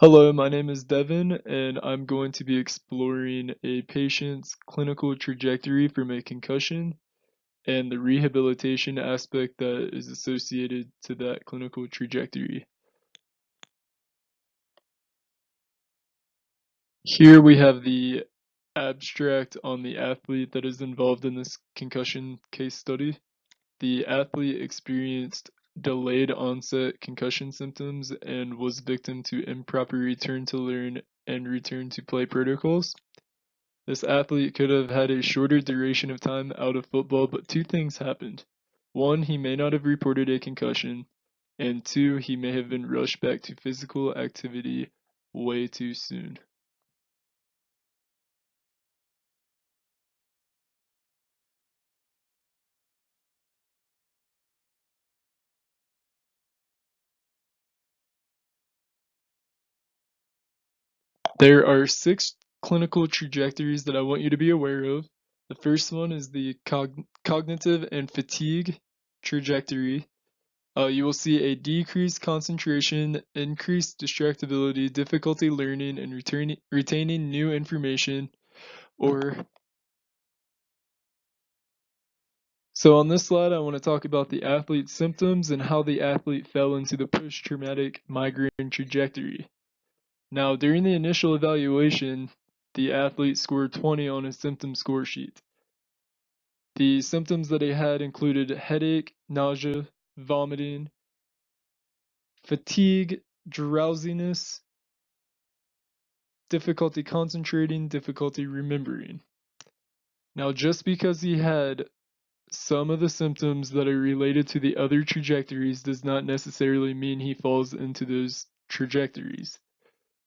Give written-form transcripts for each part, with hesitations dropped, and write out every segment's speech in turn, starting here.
Hello, my name is Devin, and I'm going to be exploring a patient's clinical trajectory from a concussion and the rehabilitation aspect that is associated to that clinical trajectory. Here we have the abstract on the athlete that is involved in this concussion case study. The athlete experienced delayed onset concussion symptoms and was victim to improper return to learn and return to play protocols. This athlete could have had a shorter duration of time out of football, but two things happened. One, he may not have reported a concussion, and two, he may have been rushed back to physical activity way too soon. There are six clinical trajectories that I want you to be aware of. The first one is the cognitive and fatigue trajectory. You will see a decreased concentration, increased distractibility, difficulty learning and retaining new information, or so on this slide, I want to talk about the athlete's symptoms and how the athlete fell into the post-traumatic migraine trajectory. Now, during the initial evaluation, the athlete scored 20 on his symptom score sheet. The symptoms that he had included headache, nausea, vomiting, fatigue, drowsiness, difficulty concentrating, difficulty remembering. Now, just because he had some of the symptoms that are related to the other trajectories does not necessarily mean he falls into those trajectories.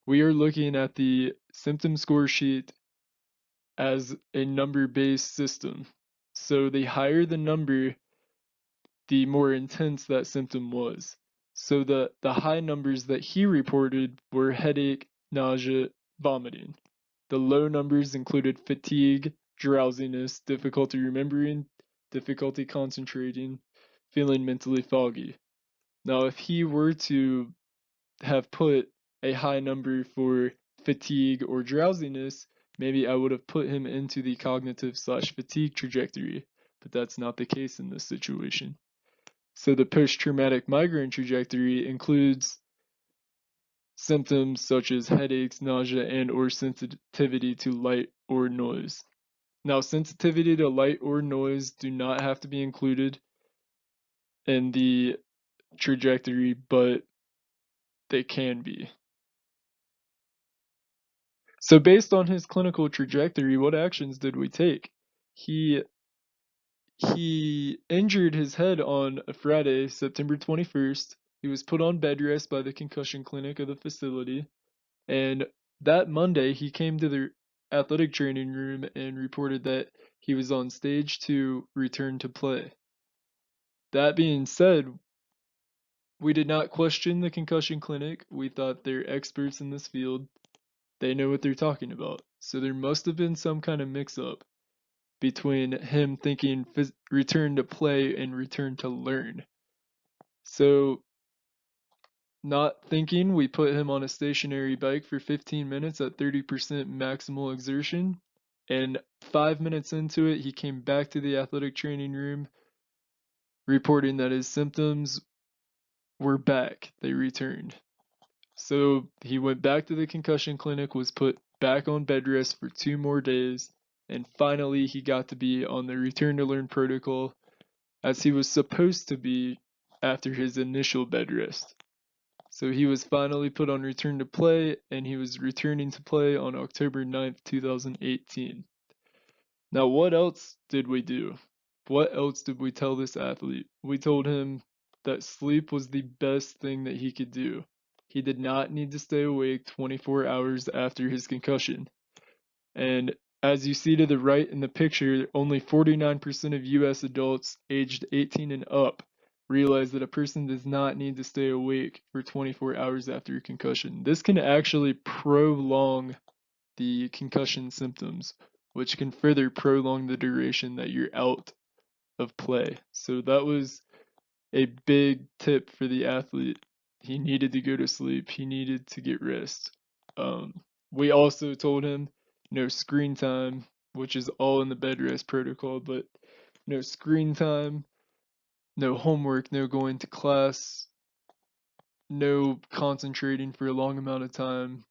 We are looking at the symptom score sheet as a number-based system. So the higher the number, the more intense that symptom was. So the high numbers that he reported were headache, nausea, vomiting. The low numbers included fatigue, drowsiness, difficulty remembering, difficulty concentrating, feeling mentally foggy. Now, if he were to have put a high number for fatigue or drowsiness, maybe I would have put him into the cognitive slash fatigue trajectory, but that's not the case in this situation. So the post-traumatic migraine trajectory includes symptoms such as headaches, nausea, and or sensitivity to light or noise. Now, sensitivity to light or noise do not have to be included in the trajectory, but they can be. So based on his clinical trajectory, what actions did we take? He he injured his head on a Friday, September 21st. He was put on bed rest by the concussion clinic of the facility. And that Monday, he came to the athletic training room and reported that he was on stage to return to play. That being said, we did not question the concussion clinic. We thought they're experts in this field. They know what they're talking about. So there must have been some kind of mix up between him thinking return to play and return to learn. So, not thinking, we put him on a stationary bike for 15 minutes at 30% maximal exertion. And 5 minutes into it, he came back to the athletic training room reporting that his symptoms were back. They returned. So he went back to the concussion clinic, was put back on bed rest for 2 more days, and finally he got to be on the return to learn protocol as he was supposed to be after his initial bed rest. So he was finally put on return to play, and he was returning to play on October 9th, 2018. Now, what else did we do? What else did we tell this athlete? We told him that sleep was the best thing that he could do. He did not need to stay awake 24 hours after his concussion. And as you see to the right in the picture, only 49% of US adults aged 18 and up realize that a person does not need to stay awake for 24 hours after a concussion. This can actually prolong the concussion symptoms, which can further prolong the duration that you're out of play. So that was a big tip for the athlete. he needed to go to sleep. He needed to get rest. We also told him no screen time, which is all in the bed rest protocol, but no screen time, no homework, no going to class, no concentrating for a long amount of time,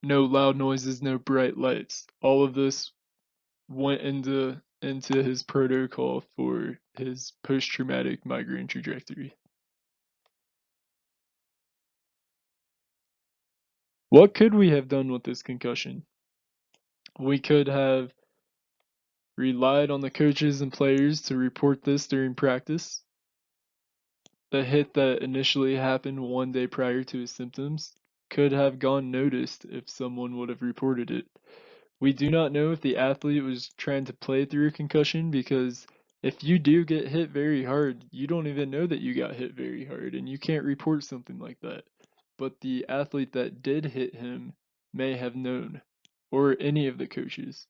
no loud noises, no bright lights. All of this went into his protocol for his post-traumatic migraine trajectory. What could we have done with this concussion? We could have relied on the coaches and players to report this during practice. The hit that initially happened one day prior to his symptoms could have gone noticed if someone would have reported it. We do not know if the athlete was trying to play through a concussion, because if you do get hit very hard, you don't even know that you got hit very hard and you can't report something like that. But the athlete that did hit him may have known, or any of the coaches.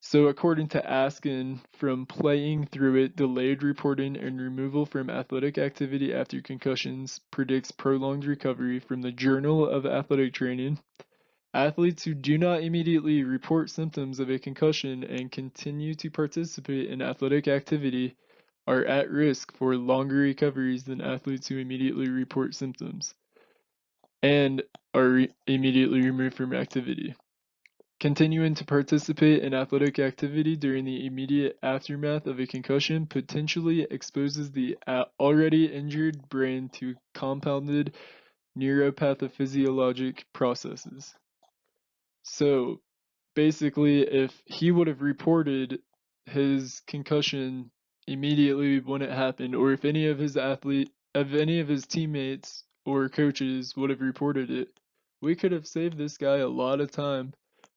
So according to Askin, from playing through it, delayed reporting and removal from athletic activity after concussions predicts prolonged recovery. From the Journal of Athletic Training, athletes who do not immediately report symptoms of a concussion and continue to participate in athletic activity are at risk for longer recoveries than athletes who immediately report symptoms and are immediately removed from activity. Continuing to participate in athletic activity during the immediate aftermath of a concussion potentially exposes the already injured brain to compounded neuropathophysicologic processes. So basically, if he would have reported his concussion immediately when it happened, or if any of his teammates or coaches would have reported it, we could have saved this guy a lot of time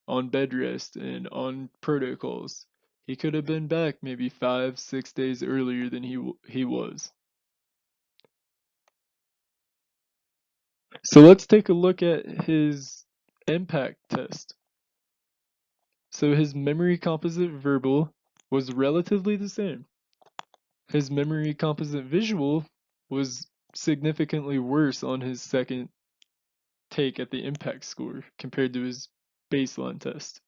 on bed rest and on protocols. He could have been back maybe 5, 6 days earlier than he was. So let's take a look at his impact test. So his memory composite verbal was relatively the same. His memory composite visual was significantly worse on his second take at the impact score compared to his baseline test.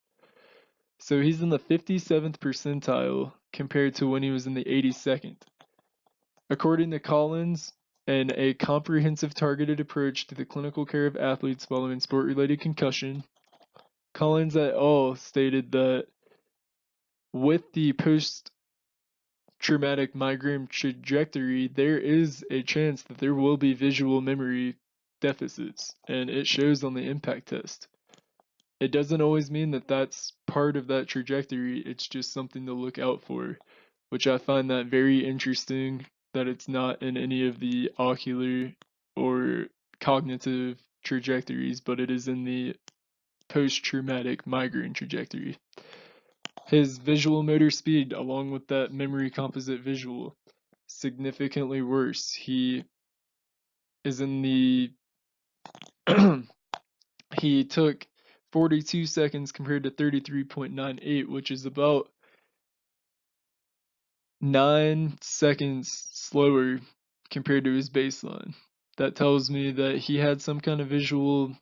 So he's in the 57th percentile compared to when he was in the 82nd. According to Collins, and a comprehensive targeted approach to the clinical care of athletes following sport-related concussion, Collins et al. Stated that with the post-traumatic migraine trajectory, there is a chance that there will be visual memory deficits, and it shows on the impact test. It doesn't always mean that that's part of that trajectory, it's just something to look out for, which I find that very interesting that it's not in any of the ocular or cognitive trajectories, but it is in the post-traumatic migraine trajectory. His visual motor speed, along with that memory composite visual, significantly worse. He is in the he took 42 seconds compared to 33.98, which is about 9 seconds slower compared to his baseline. That tells me that he had some kind of visual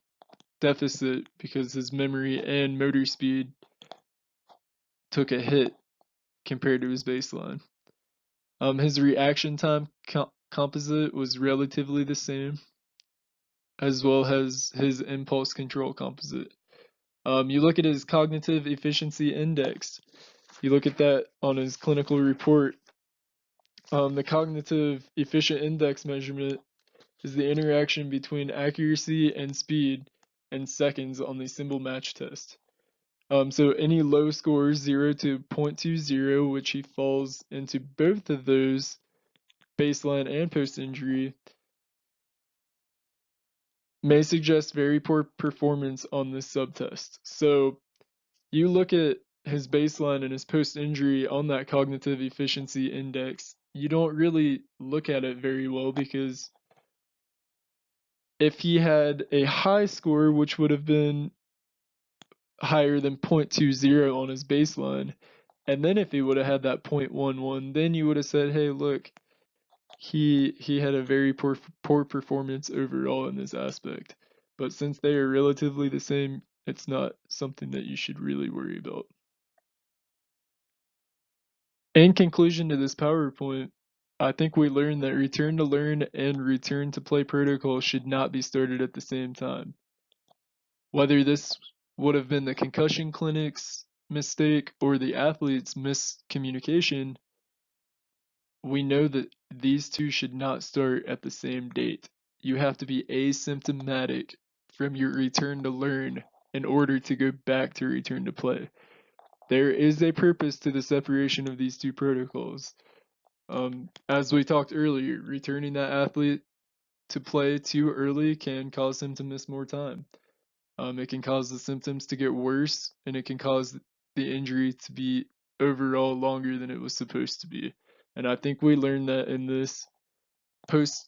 deficit because his memory and motor speed took a hit compared to his baseline. His reaction time composite was relatively the same, as well as his impulse control composite. You look at his cognitive efficiency index. You look at that on his clinical report. The cognitive efficient index measurement is the interaction between accuracy and speed in seconds on the symbol match test. So any low scores 0 to 0.20, which he falls into both of those, baseline and post-injury, may suggest very poor performance on this subtest. So you look at his baseline and his post-injury on that cognitive efficiency index, you don't really look at it very well, because if he had a high score, which would have been higher than 0.20 on his baseline, and then if he would have had that 0.11, then you would have said, hey, look, He had a very poor performance overall in this aspect. But since they are relatively the same, it's not something that you should really worry about. In conclusion to this PowerPoint, I think we learned that return to learn and return to play protocol should not be started at the same time. Whether this would have been the concussion clinic's mistake or the athlete's miscommunication, we know that these two should not start at the same date. You have to be asymptomatic from your return to learn in order to go back to return to play. There is a purpose to the separation of these two protocols. As we talked earlier, returning that athlete to play too early can cause him to miss more time. It can cause the symptoms to get worse, and it can cause the injury to be overall longer than it was supposed to be. And I think we learned that in this post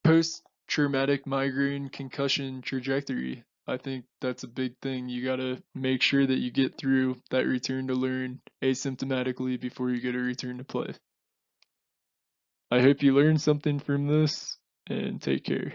post traumatic migraine concussion trajectory. I think that's a big thing. You gotta make sure that you get through that return to learn asymptomatically before you get a return to play. I hope you learned something from this, and take care.